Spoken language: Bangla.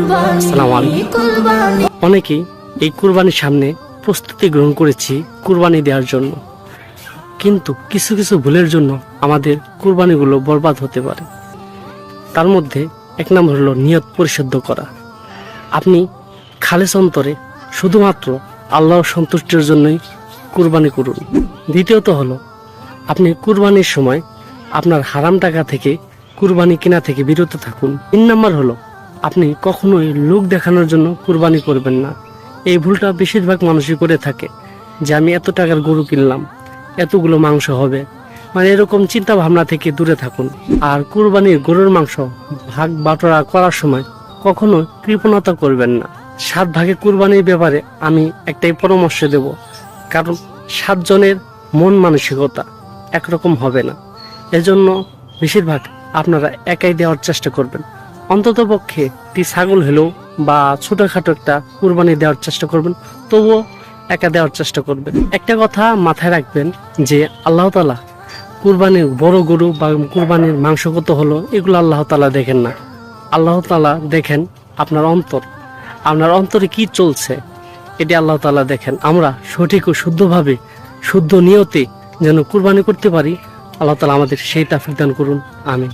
আসসালামু আলাইকুম। অনেকেই এই কুরবানির সামনে প্রস্তুতি গ্রহণ করেছি কুরবানি দেওয়ার জন্য, কিন্তু কিছু কিছু ভুলের জন্য আমাদের কুরবানিগুলো বরবাদ হতে পারে। তার মধ্যে এক নম্বর হলো নিয়ত পরিশুদ্ধ করা। আপনি খালেস অন্তরে শুধুমাত্র আল্লাহর সন্তুষ্টির জন্যই কুরবানি করুন। দ্বিতীয়ত হলো আপনি কুরবানির সময় আপনার হারাম টাকা থেকে কুরবানি কেনা থেকে বিরত থাকুন। 3 নম্বর হলো আপনি কখনোই লোক দেখানোর জন্য কুরবানি করবেন না। এই ভুলটা বেশিরভাগ মানুষই করে থাকে, যে আমি এত টাকার গরু কিনলাম, এতগুলো মাংস হবে, মানে এরকম চিন্তা ভাবনা থেকে দূরে থাকুন। আর কুরবানির গরুর মাংস ভাগ বাটোয়ারা করার সময় কখনো কৃপণতা করবেন না। 7 ভাগে কুরবানির ব্যাপারে আমি একটাই পরামর্শ দেব, কারণ 7 জনের মন মানসিকতা একরকম হবে না। এজন্য বেশিরভাগ আপনারা একাই দেওয়ার চেষ্টা করবেন। অন্তত পক্ষে একটি ছাগল হলেও বা ছোটখাটো একটা কুরবানি দেওয়ার চেষ্টা করবেন, তবুও একা দেওয়ার চেষ্টা করবেন। একটা কথা মাথায় রাখবেন যে আল্লাহ তাআলা কুরবানির বড় গরু বা কুরবানির মাংস কত হলো এগুলো আল্লাহ তাআলা দেখেন না। আল্লাহ তাআলা দেখেন আপনার অন্তর, আপনার অন্তরে কি চলছে, এটি আল্লাহ তাআলা দেখেন। আমরা সঠিক ও শুদ্ধভাবে শুদ্ধ নিয়তে যেন কুরবানি করতে পারি, আল্লাহ তাআলা আমাদের সেই তৌফিক দান করুন। আমিন।